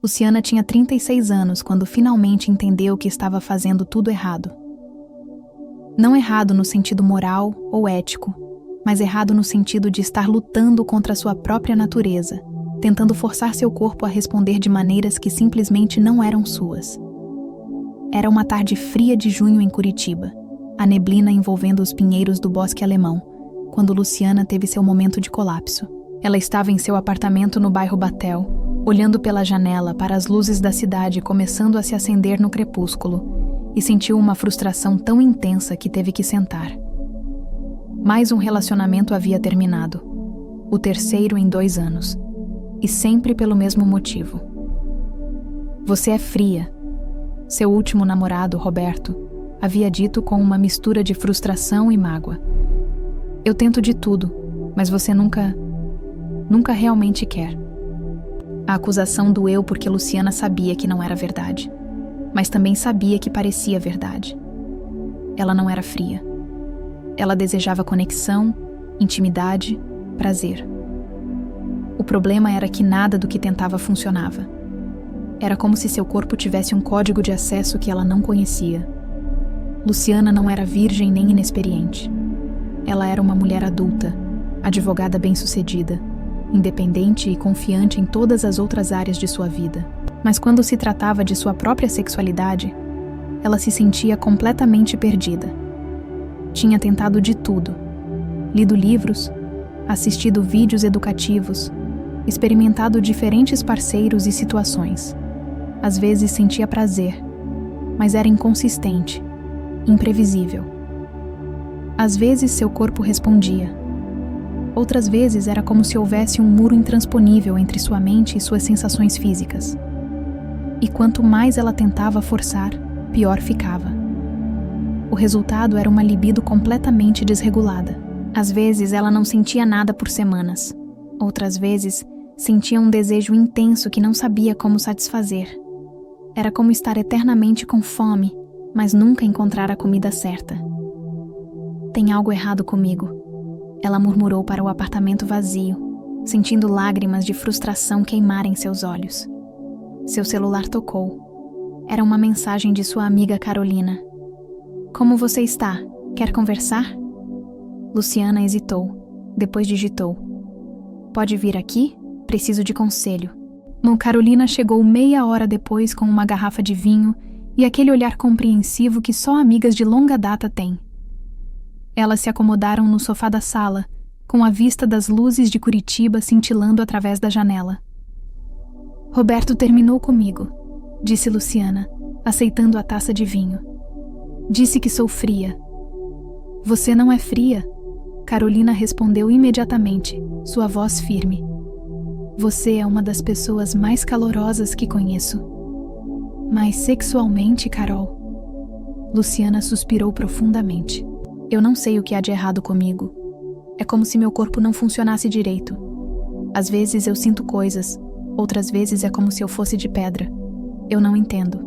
Luciana tinha 36 anos quando finalmente entendeu que estava fazendo tudo errado. Não errado no sentido moral ou ético, mas errado no sentido de estar lutando contra sua própria natureza, tentando forçar seu corpo a responder de maneiras que simplesmente não eram suas. Era uma tarde fria de junho em Curitiba, a neblina envolvendo os pinheiros do bosque alemão, quando Luciana teve seu momento de colapso. Ela estava em seu apartamento no bairro Batel, olhando pela janela para as luzes da cidade começando a se acender no crepúsculo, e sentiu uma frustração tão intensa que teve que sentar. Mais um relacionamento havia terminado, o terceiro em 2 anos, e sempre pelo mesmo motivo. Você é fria. Seu último namorado, Roberto, havia dito com uma mistura de frustração e mágoa. Eu tento de tudo, mas você nunca realmente quer. A acusação doeu porque Luciana sabia que não era verdade, mas também sabia que parecia verdade. Ela não era fria. Ela desejava conexão, intimidade, prazer. O problema era que nada do que tentava funcionava. Era como se seu corpo tivesse um código de acesso que ela não conhecia. Luciana não era virgem nem inexperiente. Ela era uma mulher adulta, advogada bem-sucedida, independente e confiante em todas as outras áreas de sua vida. Mas quando se tratava de sua própria sexualidade, ela se sentia completamente perdida. Tinha tentado de tudo. Lido livros, assistido vídeos educativos, experimentado diferentes parceiros e situações. Às vezes sentia prazer, mas era inconsistente, imprevisível. Às vezes seu corpo respondia. Outras vezes era como se houvesse um muro intransponível entre sua mente e suas sensações físicas. E quanto mais ela tentava forçar, pior ficava. O resultado era uma libido completamente desregulada. Às vezes ela não sentia nada por semanas. Outras vezes sentia um desejo intenso que não sabia como satisfazer. Era como estar eternamente com fome, mas nunca encontrar a comida certa. Tem algo errado comigo. Ela murmurou para o apartamento vazio, sentindo lágrimas de frustração queimarem seus olhos. Seu celular tocou. Era uma mensagem de sua amiga Carolina. Como você está? Quer conversar? Luciana hesitou, depois digitou. Pode vir aqui? Preciso de conselho. Carolina chegou meia hora depois com uma garrafa de vinho e aquele olhar compreensivo que só amigas de longa data têm. Elas se acomodaram no sofá da sala, com a vista das luzes de Curitiba cintilando através da janela. Roberto terminou comigo, disse Luciana, aceitando a taça de vinho. Disse que sou fria. Você não é fria, Carolina respondeu imediatamente, sua voz firme. Você é uma das pessoas mais calorosas que conheço. Mas sexualmente, Carol? Luciana suspirou profundamente. Eu não sei o que há de errado comigo. É como se meu corpo não funcionasse direito. Às vezes eu sinto coisas, outras vezes é como se eu fosse de pedra. Eu não entendo.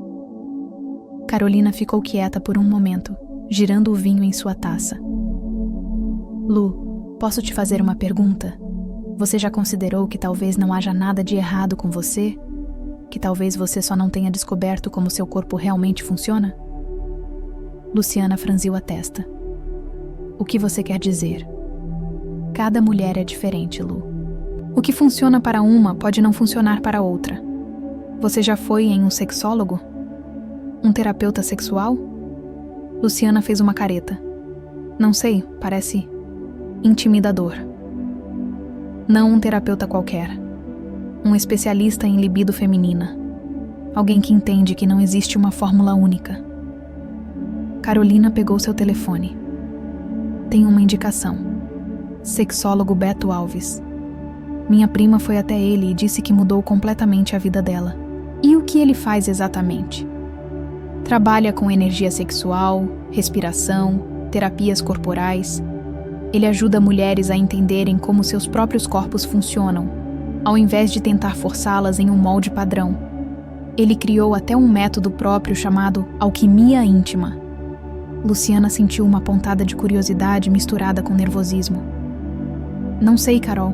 Carolina ficou quieta por um momento, girando o vinho em sua taça. Lu, posso te fazer uma pergunta? Você já considerou que talvez não haja nada de errado com você? Que talvez você só não tenha descoberto como seu corpo realmente funciona? Luciana franziu a testa. O que você quer dizer? Cada mulher é diferente, Lu. O que funciona para uma pode não funcionar para outra. Você já foi em um sexólogo? Um terapeuta sexual? Luciana fez uma careta. Não sei, parece intimidador. Não um terapeuta qualquer. Um especialista em libido feminina. Alguém que entende que não existe uma fórmula única. Carolina pegou seu telefone. Tem uma indicação. Sexólogo Beto Alves. Minha prima foi até ele e disse que mudou completamente a vida dela. E o que ele faz exatamente? Trabalha com energia sexual, respiração, terapias corporais. Ele ajuda mulheres a entenderem como seus próprios corpos funcionam, ao invés de tentar forçá-las em um molde padrão. Ele criou até um método próprio chamado alquimia íntima. Luciana sentiu uma pontada de curiosidade misturada com nervosismo. Não sei, Carol.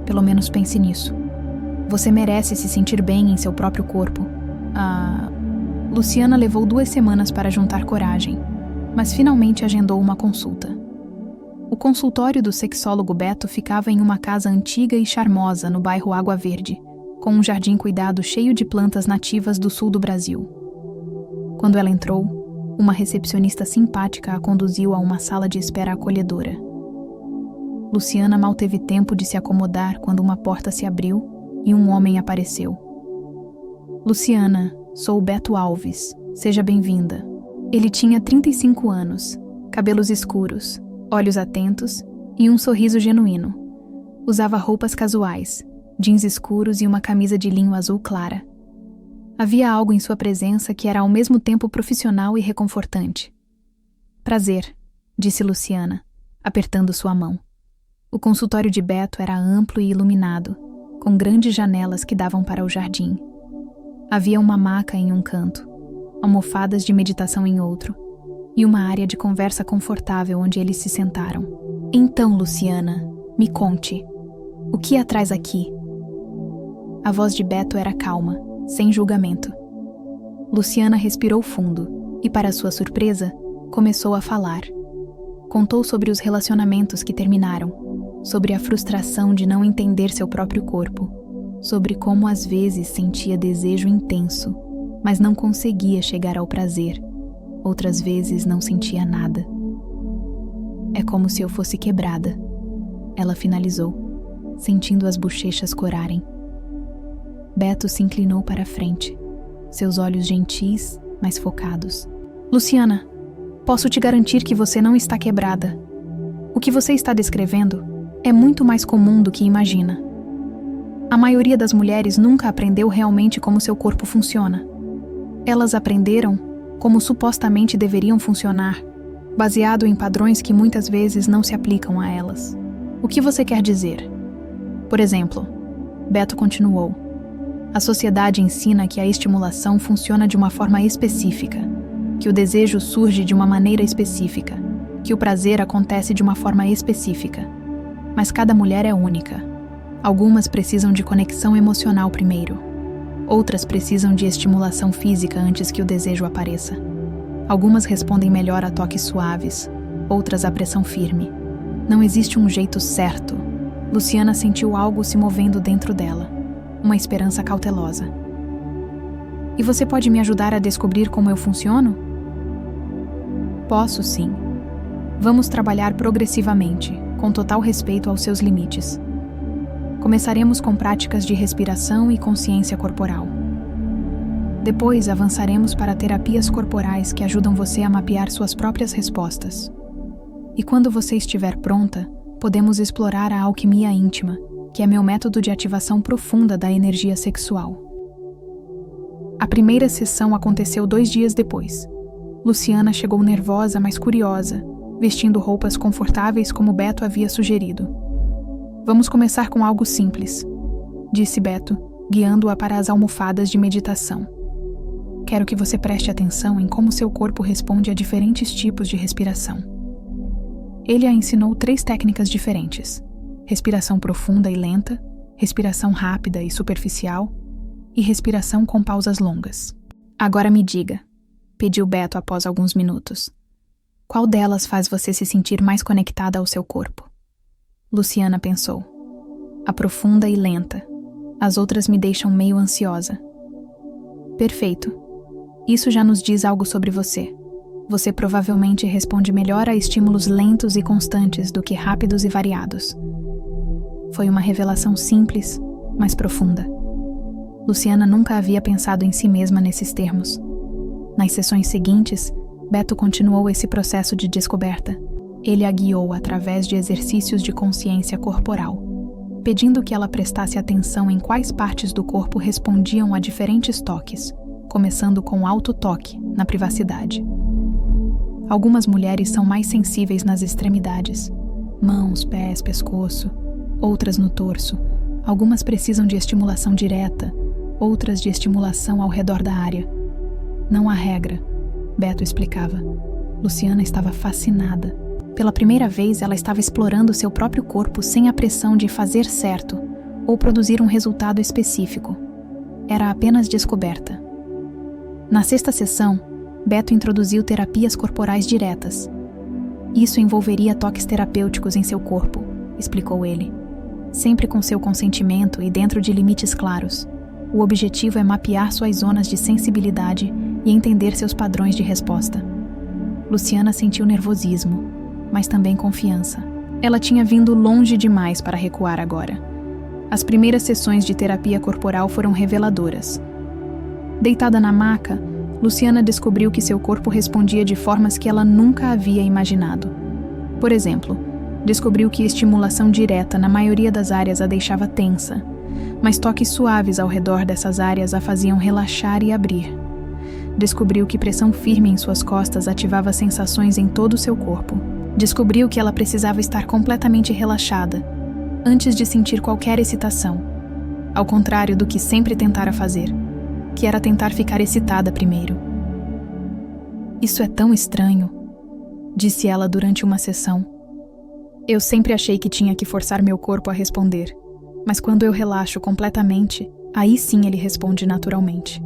Pelo menos pense nisso. Você merece se sentir bem em seu próprio corpo. Luciana levou 2 semanas para juntar coragem, mas finalmente agendou uma consulta. O consultório do sexólogo Beto ficava em uma casa antiga e charmosa no bairro Água Verde, com um jardim cuidado cheio de plantas nativas do sul do Brasil. Quando ela entrou, uma recepcionista simpática a conduziu a uma sala de espera acolhedora. Luciana mal teve tempo de se acomodar quando uma porta se abriu e um homem apareceu. Luciana, sou o Beto Alves. Seja bem-vinda. Ele tinha 35 anos, cabelos escuros, olhos atentos e um sorriso genuíno. Usava roupas casuais, jeans escuros e uma camisa de linho azul clara. Havia algo em sua presença que era ao mesmo tempo profissional e reconfortante. Prazer, disse Luciana, apertando sua mão. O consultório de Beto era amplo e iluminado, com grandes janelas que davam para o jardim. Havia uma maca em um canto, almofadas de meditação em outro, e uma área de conversa confortável onde eles se sentaram. Então, Luciana, me conte, o que a traz aqui? A voz de Beto era calma, sem julgamento. Luciana respirou fundo e, para sua surpresa, começou a falar. Contou sobre os relacionamentos que terminaram, sobre a frustração de não entender seu próprio corpo, sobre como às vezes sentia desejo intenso, mas não conseguia chegar ao prazer. Outras vezes não sentia nada. É como se eu fosse quebrada, ela finalizou, sentindo as bochechas corarem. Beto se inclinou para a frente, seus olhos gentis, mas focados. Luciana, posso te garantir que você não está quebrada. O que você está descrevendo é muito mais comum do que imagina. A maioria das mulheres nunca aprendeu realmente como seu corpo funciona. Elas aprenderam como supostamente deveriam funcionar, baseado em padrões que muitas vezes não se aplicam a elas. O que você quer dizer? Por exemplo, Beto continuou, a sociedade ensina que a estimulação funciona de uma forma específica, que o desejo surge de uma maneira específica, que o prazer acontece de uma forma específica. Mas cada mulher é única. Algumas precisam de conexão emocional primeiro. Outras precisam de estimulação física antes que o desejo apareça. Algumas respondem melhor a toques suaves, outras a pressão firme. Não existe um jeito certo. Luciana sentiu algo se movendo dentro dela, uma esperança cautelosa. E você pode me ajudar a descobrir como eu funciono? Posso, sim. Vamos trabalhar progressivamente, com total respeito aos seus limites. Começaremos com práticas de respiração e consciência corporal. Depois avançaremos para terapias corporais que ajudam você a mapear suas próprias respostas. E quando você estiver pronta, podemos explorar a alquimia íntima, que é meu método de ativação profunda da energia sexual. A primeira sessão aconteceu 2 dias depois. Luciana chegou nervosa, mas curiosa, vestindo roupas confortáveis como Beto havia sugerido. Vamos começar com algo simples, disse Beto, guiando-a para as almofadas de meditação. Quero que você preste atenção em como seu corpo responde a diferentes tipos de respiração. Ele a ensinou 3 técnicas diferentes: respiração profunda e lenta, respiração rápida e superficial e respiração com pausas longas. Agora me diga, pediu Beto após alguns minutos. Qual delas faz você se sentir mais conectada ao seu corpo? Luciana pensou. A profunda e lenta. As outras me deixam meio ansiosa. Perfeito. Isso já nos diz algo sobre você. Você provavelmente responde melhor a estímulos lentos e constantes do que rápidos e variados. Foi uma revelação simples, mas profunda. Luciana nunca havia pensado em si mesma nesses termos. Nas sessões seguintes, Beto continuou esse processo de descoberta. Ele a guiou através de exercícios de consciência corporal, pedindo que ela prestasse atenção em quais partes do corpo respondiam a diferentes toques, começando com o autotoque, na privacidade. Algumas mulheres são mais sensíveis nas extremidades, mãos, pés, pescoço, outras no torso. Algumas precisam de estimulação direta, outras de estimulação ao redor da área. Não há regra, Beto explicava. Luciana estava fascinada. Pela primeira vez, ela estava explorando seu próprio corpo sem a pressão de fazer certo ou produzir um resultado específico. Era apenas descoberta. Na sexta sessão, Beto introduziu terapias corporais diretas. Isso envolveria toques terapêuticos em seu corpo, explicou ele. Sempre com seu consentimento e dentro de limites claros. O objetivo é mapear suas zonas de sensibilidade e entender seus padrões de resposta. Luciana sentiu nervosismo, mas também confiança. Ela tinha vindo longe demais para recuar agora. As primeiras sessões de terapia corporal foram reveladoras. Deitada na maca, Luciana descobriu que seu corpo respondia de formas que ela nunca havia imaginado. Por exemplo, descobriu que estimulação direta na maioria das áreas a deixava tensa, mas toques suaves ao redor dessas áreas a faziam relaxar e abrir. Descobriu que pressão firme em suas costas ativava sensações em todo o seu corpo. Descobriu que ela precisava estar completamente relaxada, antes de sentir qualquer excitação, ao contrário do que sempre tentara fazer, que era tentar ficar excitada primeiro. Isso é tão estranho, disse ela durante uma sessão. Eu sempre achei que tinha que forçar meu corpo a responder, mas quando eu relaxo completamente, aí sim ele responde naturalmente.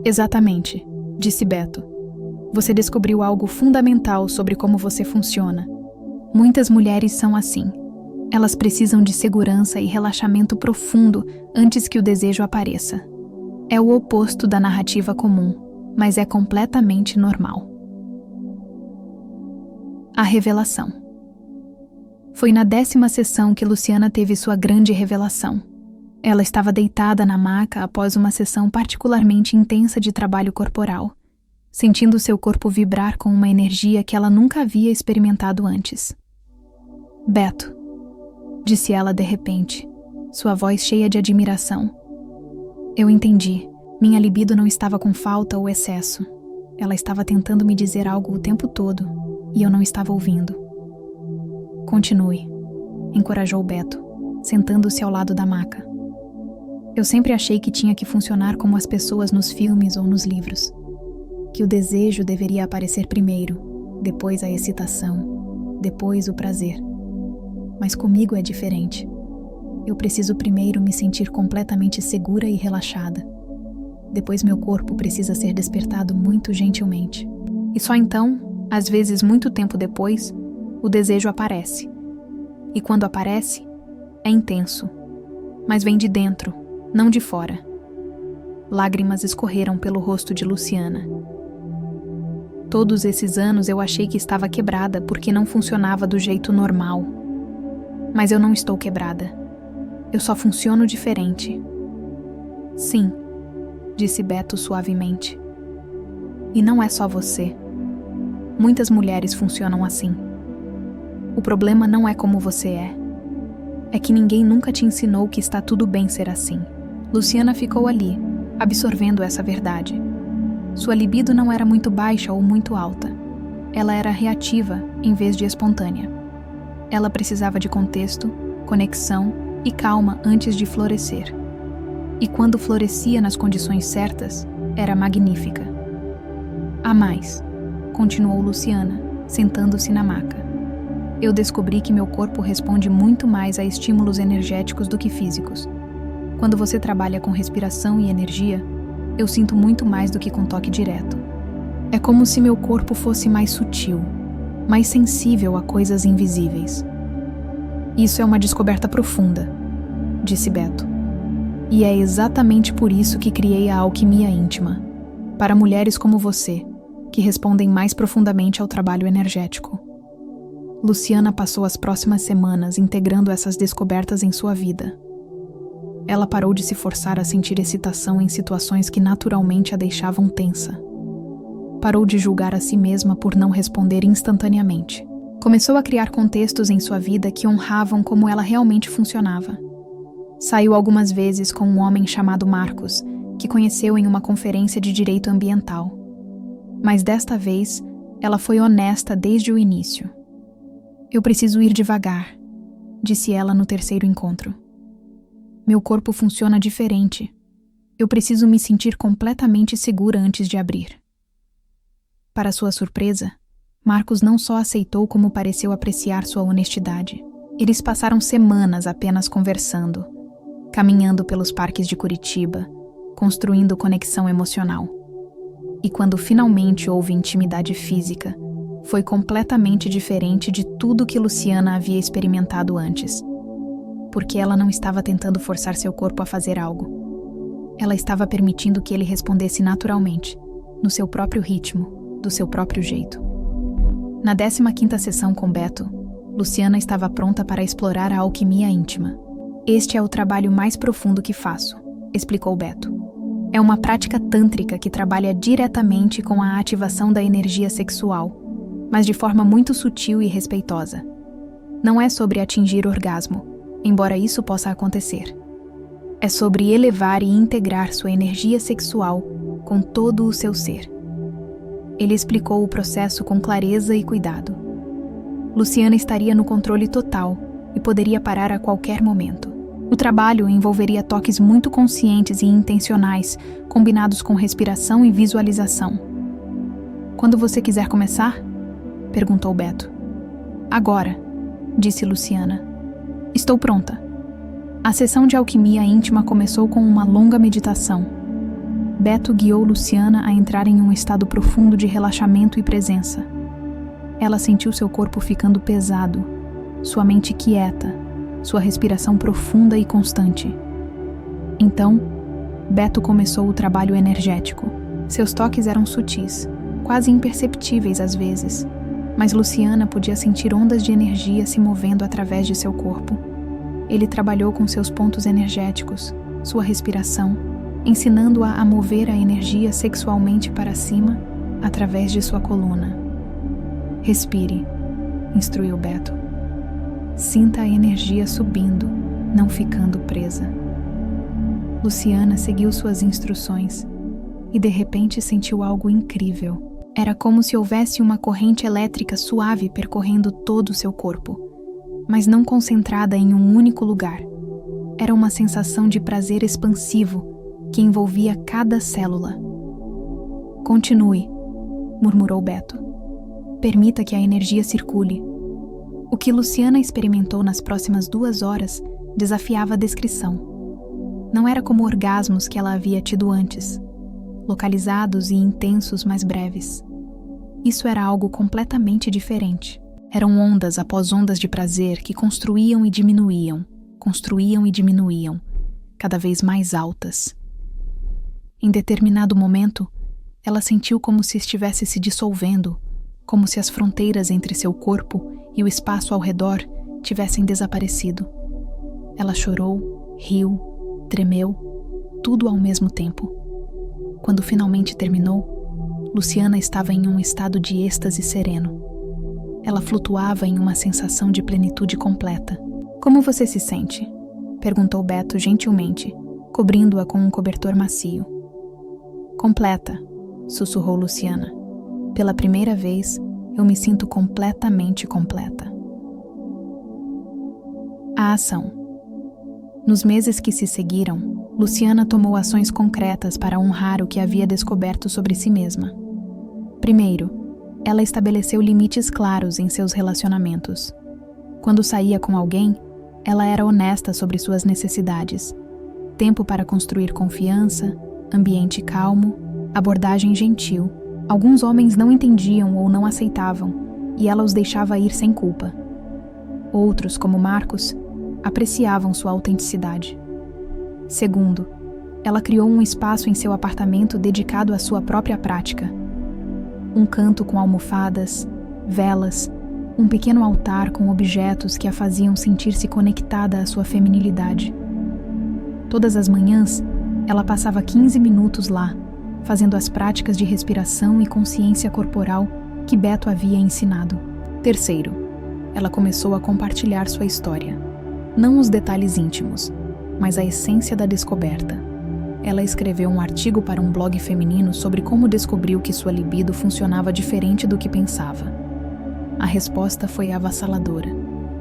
Exatamente, disse Beto. Você descobriu algo fundamental sobre como você funciona. Muitas mulheres são assim. Elas precisam de segurança e relaxamento profundo antes que o desejo apareça. É o oposto da narrativa comum, mas é completamente normal. A revelação. Foi na 10ª sessão que Luciana teve sua grande revelação. Ela estava deitada na maca após uma sessão particularmente intensa de trabalho corporal, sentindo seu corpo vibrar com uma energia que ela nunca havia experimentado antes. Beto, disse ela de repente, sua voz cheia de admiração. Eu entendi. Minha libido não estava com falta ou excesso. Ela estava tentando me dizer algo o tempo todo, e eu não estava ouvindo. Continue, encorajou Beto, sentando-se ao lado da maca. Eu sempre achei que tinha que funcionar como as pessoas nos filmes ou nos livros. Que o desejo deveria aparecer primeiro, depois a excitação, depois o prazer. Mas comigo é diferente. Eu preciso primeiro me sentir completamente segura e relaxada. Depois meu corpo precisa ser despertado muito gentilmente. E só então, às vezes muito tempo depois, o desejo aparece. E quando aparece, é intenso. Mas vem de dentro, não de fora. Lágrimas escorreram pelo rosto de Luciana. Todos esses anos eu achei que estava quebrada porque não funcionava do jeito normal. Mas eu não estou quebrada. Eu só funciono diferente. Sim, disse Beto suavemente. E não é só você. Muitas mulheres funcionam assim. O problema não é como você é. É que ninguém nunca te ensinou que está tudo bem ser assim. Luciana ficou ali, absorvendo essa verdade. Sua libido não era muito baixa ou muito alta. Ela era reativa em vez de espontânea. Ela precisava de contexto, conexão e calma antes de florescer. E quando florescia nas condições certas, era magnífica. Há mais, continuou Luciana, sentando-se na maca. Eu descobri que meu corpo responde muito mais a estímulos energéticos do que físicos. Quando você trabalha com respiração e energia, eu sinto muito mais do que com toque direto. É como se meu corpo fosse mais sutil, mais sensível a coisas invisíveis. Isso é uma descoberta profunda, disse Beto. E é exatamente por isso que criei a alquimia íntima, para mulheres como você, que respondem mais profundamente ao trabalho energético. Luciana passou as próximas semanas integrando essas descobertas em sua vida. Ela parou de se forçar a sentir excitação em situações que naturalmente a deixavam tensa. Parou de julgar a si mesma por não responder instantaneamente. Começou a criar contextos em sua vida que honravam como ela realmente funcionava. Saiu algumas vezes com um homem chamado Marcos, que conheceu em uma conferência de direito ambiental. Mas desta vez, ela foi honesta desde o início. Eu preciso ir devagar, disse ela no terceiro encontro. Meu corpo funciona diferente. Eu preciso me sentir completamente segura antes de abrir. Para sua surpresa, Marcos não só aceitou como pareceu apreciar sua honestidade. Eles passaram semanas apenas conversando, caminhando pelos parques de Curitiba, construindo conexão emocional. E quando finalmente houve intimidade física, foi completamente diferente de tudo que Luciana havia experimentado antes. Porque ela não estava tentando forçar seu corpo a fazer algo. Ela estava permitindo que ele respondesse naturalmente, no seu próprio ritmo, do seu próprio jeito. Na 15ª sessão com Beto, Luciana estava pronta para explorar a alquimia íntima. Este é o trabalho mais profundo que faço, explicou Beto. É uma prática tântrica que trabalha diretamente com a ativação da energia sexual, mas de forma muito sutil e respeitosa. Não é sobre atingir orgasmo, embora isso possa acontecer. É sobre elevar e integrar sua energia sexual com todo o seu ser. Ele explicou o processo com clareza e cuidado. Luciana estaria no controle total e poderia parar a qualquer momento. O trabalho envolveria toques muito conscientes e intencionais, combinados com respiração e visualização. "Quando você quiser começar?", perguntou Beto. "Agora", disse Luciana. "Estou pronta." A sessão de alquimia íntima começou com uma longa meditação. Beto guiou Luciana a entrar em um estado profundo de relaxamento e presença. Ela sentiu seu corpo ficando pesado, sua mente quieta, sua respiração profunda e constante. Então, Beto começou o trabalho energético. Seus toques eram sutis, quase imperceptíveis às vezes, mas Luciana podia sentir ondas de energia se movendo através de seu corpo. Ele trabalhou com seus pontos energéticos, sua respiração, ensinando-a a mover a energia sexualmente para cima através de sua coluna. "Respire", instruiu Beto. "Sinta a energia subindo, não ficando presa." Luciana seguiu suas instruções e de repente sentiu algo incrível. Era como se houvesse uma corrente elétrica suave percorrendo todo o seu corpo, mas não concentrada em um único lugar. Era uma sensação de prazer expansivo que envolvia cada célula. "Continue", murmurou Beto. "Permita que a energia circule." O que Luciana experimentou nas próximas 2 horas desafiava a descrição. Não era como orgasmos que ela havia tido antes, localizados e intensos, mas breves. Isso era algo completamente diferente. Eram ondas após ondas de prazer que construíam e diminuíam, cada vez mais altas. Em determinado momento, ela sentiu como se estivesse se dissolvendo, como se as fronteiras entre seu corpo e o espaço ao redor tivessem desaparecido. Ela chorou, riu, tremeu, tudo ao mesmo tempo. Quando finalmente terminou, Luciana estava em um estado de êxtase sereno. Ela flutuava em uma sensação de plenitude completa. "Como você se sente?", perguntou Beto gentilmente, cobrindo-a com um cobertor macio. "Completa", sussurrou Luciana. "Pela primeira vez, eu me sinto completamente completa." A ação. Nos meses que se seguiram, Luciana tomou ações concretas para honrar o que havia descoberto sobre si mesma. Primeiro, ela estabeleceu limites claros em seus relacionamentos. Quando saía com alguém, ela era honesta sobre suas necessidades. Tempo para construir confiança, ambiente calmo, abordagem gentil. Alguns homens não entendiam ou não aceitavam, e ela os deixava ir sem culpa. Outros, como Marcos, apreciavam sua autenticidade. Segundo, ela criou um espaço em seu apartamento dedicado à sua própria prática. Um canto com almofadas, velas, um pequeno altar com objetos que a faziam sentir-se conectada à sua feminilidade. Todas as manhãs, ela passava 15 minutos lá, fazendo as práticas de respiração e consciência corporal que Beto havia ensinado. Terceiro, ela começou a compartilhar sua história. Não os detalhes íntimos, mas a essência da descoberta. Ela escreveu um artigo para um blog feminino sobre como descobriu que sua libido funcionava diferente do que pensava. A resposta foi avassaladora.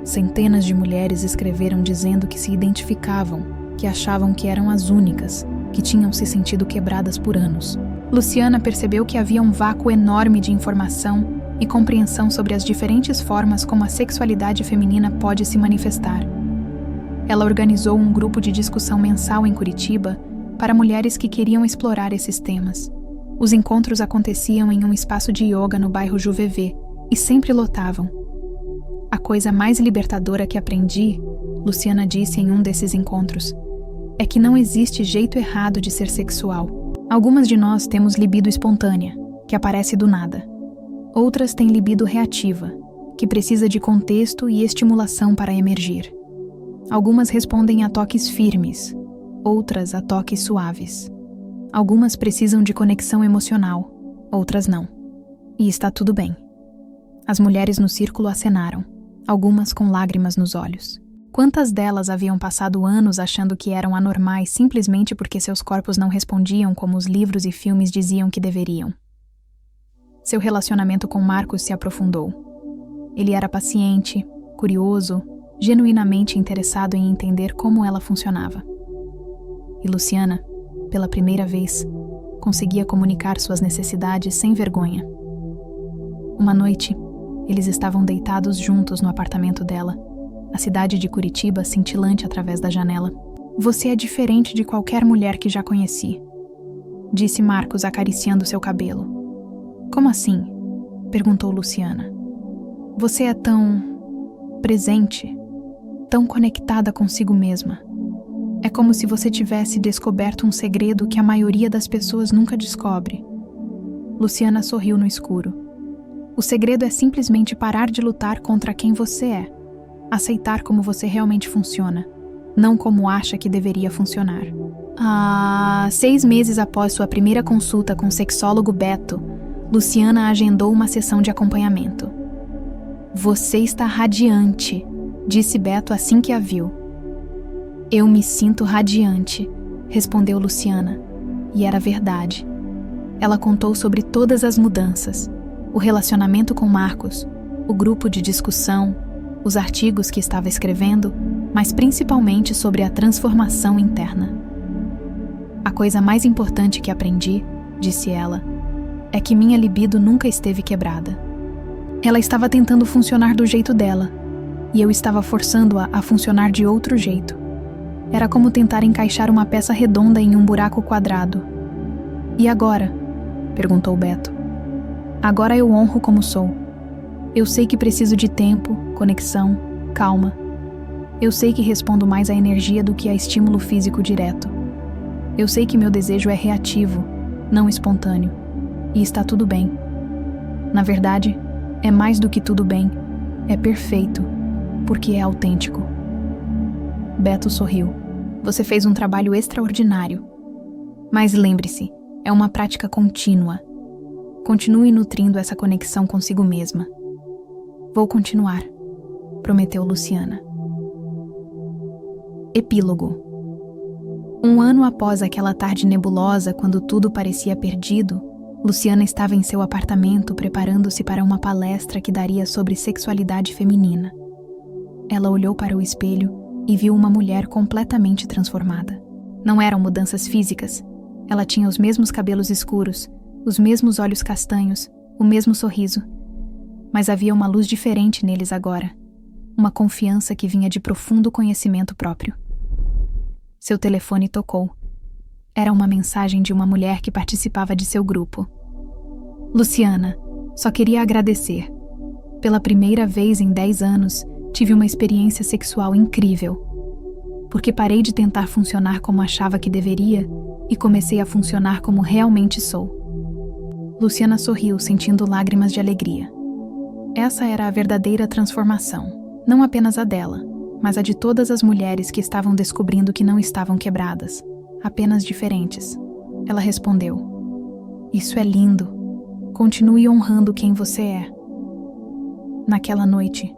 Centenas de mulheres escreveram dizendo que se identificavam, que achavam que eram as únicas, que tinham se sentido quebradas por anos. Luciana percebeu que havia um vácuo enorme de informação e compreensão sobre as diferentes formas como a sexualidade feminina pode se manifestar. Ela organizou um grupo de discussão mensal em Curitiba para mulheres que queriam explorar esses temas. Os encontros aconteciam em um espaço de yoga no bairro Juvevê e sempre lotavam. A coisa mais libertadora que aprendi, Luciana disse em um desses encontros, é que não existe jeito errado de ser sexual. Algumas de nós temos libido espontânea, que aparece do nada. Outras têm libido reativa, que precisa de contexto e estimulação para emergir. Algumas respondem a toques firmes, outras a toques suaves. Algumas precisam de conexão emocional, outras não. E está tudo bem. As mulheres no círculo acenaram, algumas com lágrimas nos olhos. Quantas delas haviam passado anos achando que eram anormais simplesmente porque seus corpos não respondiam como os livros e filmes diziam que deveriam? Seu relacionamento com Marcos se aprofundou. Ele era paciente, curioso, genuinamente interessado em entender como ela funcionava. E Luciana, pela primeira vez, conseguia comunicar suas necessidades sem vergonha. Uma noite, eles estavam deitados juntos no apartamento dela, a cidade de Curitiba cintilante através da janela. Você é diferente de qualquer mulher que já conheci, disse Marcos acariciando seu cabelo. Como assim? Perguntou Luciana. Você é tão presente, tão conectada consigo mesma. É como se você tivesse descoberto um segredo que a maioria das pessoas nunca descobre. Luciana sorriu no escuro. O segredo é simplesmente parar de lutar contra quem você é. Aceitar como você realmente funciona, não como acha que deveria funcionar. 6 meses após sua primeira consulta com o sexólogo Beto, Luciana agendou uma sessão de acompanhamento. Você está radiante, disse Beto assim que a viu. Eu me sinto radiante, respondeu Luciana, e era verdade. Ela contou sobre todas as mudanças, o relacionamento com Marcos, o grupo de discussão, os artigos que estava escrevendo, mas principalmente sobre a transformação interna. A coisa mais importante que aprendi, disse ela, é que minha libido nunca esteve quebrada. Ela estava tentando funcionar do jeito dela, e eu estava forçando-a a funcionar de outro jeito. Era como tentar encaixar uma peça redonda em um buraco quadrado. E agora? Perguntou Beto. Agora eu honro como sou. Eu sei que preciso de tempo, conexão, calma. Eu sei que respondo mais à energia do que a estímulo físico direto. Eu sei que meu desejo é reativo, não espontâneo. E está tudo bem. Na verdade, é mais do que tudo bem. É perfeito, porque é autêntico. Beto sorriu. Você fez um trabalho extraordinário. Mas lembre-se, é uma prática contínua. Continue nutrindo essa conexão consigo mesma. Vou continuar, prometeu Luciana. Epílogo. 1 ano após aquela tarde nebulosa, quando tudo parecia perdido, Luciana estava em seu apartamento preparando-se para uma palestra que daria sobre sexualidade feminina. Ela olhou para o espelho e viu uma mulher completamente transformada. Não eram mudanças físicas. Ela tinha os mesmos cabelos escuros, os mesmos olhos castanhos, o mesmo sorriso. Mas havia uma luz diferente neles agora. Uma confiança que vinha de profundo conhecimento próprio. Seu telefone tocou. Era uma mensagem de uma mulher que participava de seu grupo. Luciana, só queria agradecer. Pela primeira vez em 10 anos, tive uma experiência sexual incrível. Porque parei de tentar funcionar como achava que deveria e comecei a funcionar como realmente sou. Luciana sorriu, sentindo lágrimas de alegria. Essa era a verdadeira transformação, não apenas a dela, mas a de todas as mulheres que estavam descobrindo que não estavam quebradas, apenas diferentes. Ela respondeu: Isso é lindo. Continue honrando quem você é. Naquela noite,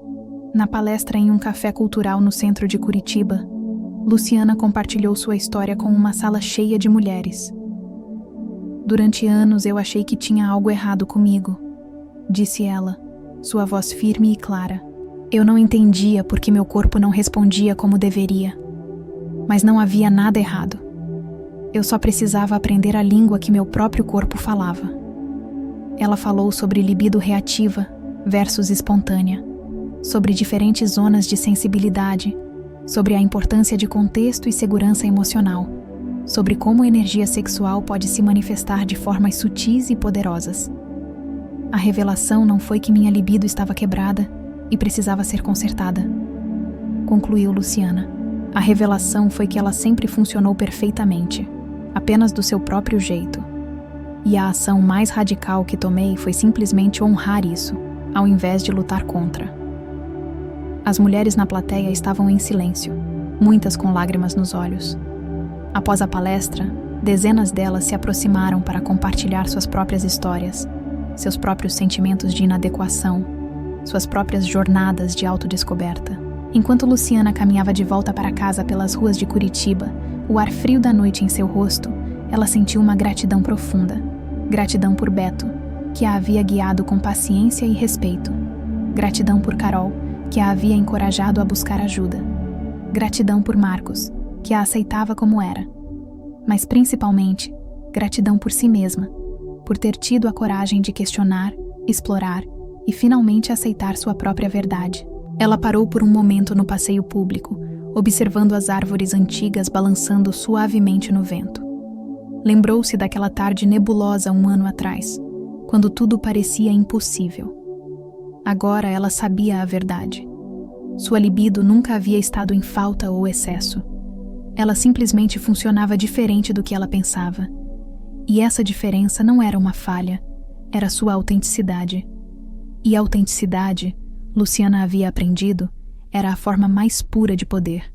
na palestra em um café cultural no centro de Curitiba, Luciana compartilhou sua história com uma sala cheia de mulheres. Durante anos eu achei que tinha algo errado comigo, disse ela, sua voz firme e clara. Eu não entendia porque meu corpo não respondia como deveria. Mas não havia nada errado. Eu só precisava aprender a língua que meu próprio corpo falava. Ela falou sobre libido reativa, versus espontânea, sobre diferentes zonas de sensibilidade, sobre a importância de contexto e segurança emocional, sobre como a energia sexual pode se manifestar de formas sutis e poderosas. A revelação não foi que minha libido estava quebrada e precisava ser consertada, concluiu Luciana. A revelação foi que ela sempre funcionou perfeitamente, apenas do seu próprio jeito. E a ação mais radical que tomei foi simplesmente honrar isso, ao invés de lutar contra. As mulheres na plateia estavam em silêncio, muitas com lágrimas nos olhos. Após a palestra, dezenas delas se aproximaram para compartilhar suas próprias histórias, seus próprios sentimentos de inadequação, suas próprias jornadas de autodescoberta. Enquanto Luciana caminhava de volta para casa pelas ruas de Curitiba, o ar frio da noite em seu rosto, ela sentiu uma gratidão profunda. Gratidão por Beto, que a havia guiado com paciência e respeito. Gratidão por Carol, que a havia encorajado a buscar ajuda. Gratidão por Marcos, que a aceitava como era. Mas principalmente, gratidão por si mesma, por ter tido a coragem de questionar, explorar e finalmente aceitar sua própria verdade. Ela parou por um momento no passeio público, observando as árvores antigas balançando suavemente no vento. Lembrou-se daquela tarde nebulosa 1 ano atrás, quando tudo parecia impossível. Agora ela sabia a verdade. Sua libido nunca havia estado em falta ou excesso. Ela simplesmente funcionava diferente do que ela pensava. E essa diferença não era uma falha, era sua autenticidade. E a autenticidade, Luciana havia aprendido, era a forma mais pura de poder.